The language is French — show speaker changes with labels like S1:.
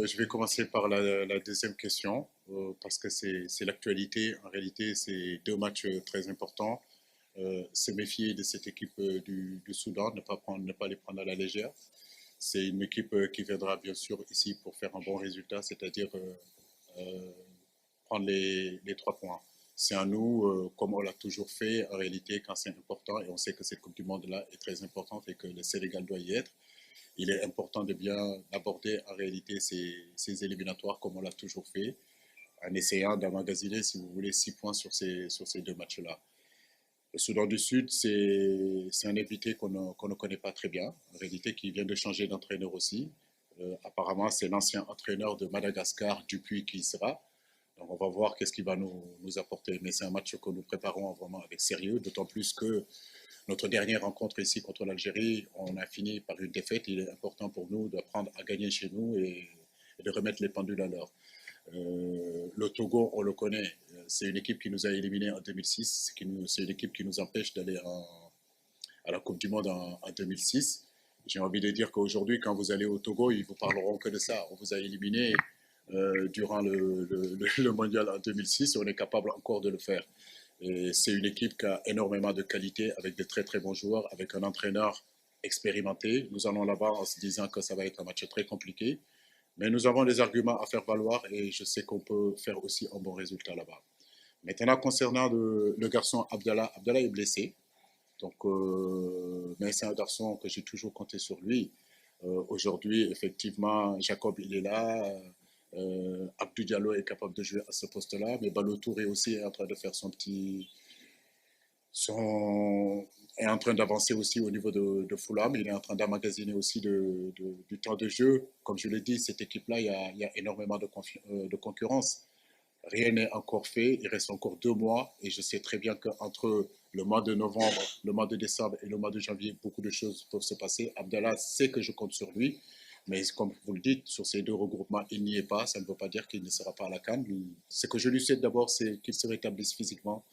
S1: Je vais commencer par la deuxième question, parce que c'est l'actualité. En réalité, c'est deux matchs très importants. Se méfier de cette équipe du Soudan, ne pas les prendre à la légère. C'est une équipe qui viendra bien sûr ici pour faire un bon résultat, c'est-à-dire euh, prendre les 3 points. C'est à nous, comme on l'a toujours fait, en réalité, quand c'est important, et on sait que cette Coupe du Monde-là est très importante et que le Sénégal doit y être, il est important de bien aborder en réalité ces éliminatoires comme on l'a toujours fait, en essayant d'emmagasiner, si vous voulez, 6 points sur ces deux matchs-là. Le Soudan du Sud, c'est un invité qu'on ne connaît pas très bien, en réalité, qui vient de changer d'entraîneur aussi. Apparemment, c'est l'ancien entraîneur de Madagascar, Dupuis, qui y sera. Donc, on va voir qu'est-ce qu'il va nous apporter. Mais c'est un match que nous préparons vraiment avec sérieux, d'autant plus que notre dernière rencontre ici contre l'Algérie, on a fini par une défaite. Il est important pour nous d'apprendre à gagner chez nous et de remettre les pendules à l'heure. Le Togo, on le connaît. C'est une équipe qui nous a éliminés en 2006. C'est une équipe qui nous empêche d'aller à la Coupe du Monde en 2006. J'ai envie de dire qu'aujourd'hui, quand vous allez au Togo, ils vous parleront que de ça. On vous a éliminé durant le mondial en 2006 et on est capable encore de le faire. C'est une équipe qui a énormément de qualité, avec de très très bons joueurs, avec un entraîneur expérimenté. Nous allons là-bas en se disant que ça va être un match très compliqué, mais nous avons des arguments à faire valoir et je sais qu'on peut faire aussi un bon résultat là-bas. Maintenant, concernant le garçon Abdallah, Abdallah est blessé, donc, mais c'est un garçon que j'ai toujours compté sur lui. Aujourd'hui, effectivement, Jacob, il est là. Abdou Diallo est capable de jouer à ce poste-là, mais Balo Touré aussi est en train de faire est en train d'avancer aussi au niveau de Fulham. Il est en train d'emmagasiner aussi du temps de jeu. Comme je l'ai dit, cette équipe-là, il y a énormément de concurrence. Rien n'est encore fait. Il reste encore 2 mois. Et je sais très bien qu'entre le mois de novembre, le mois de décembre et le mois de janvier, beaucoup de choses peuvent se passer. Abdallah sait que je compte sur lui. Mais comme vous le dites, sur ces deux regroupements, il n'y est pas. Ça ne veut pas dire qu'il ne sera pas à la CAN. Ce que je lui souhaite d'abord, c'est qu'il se rétablisse physiquement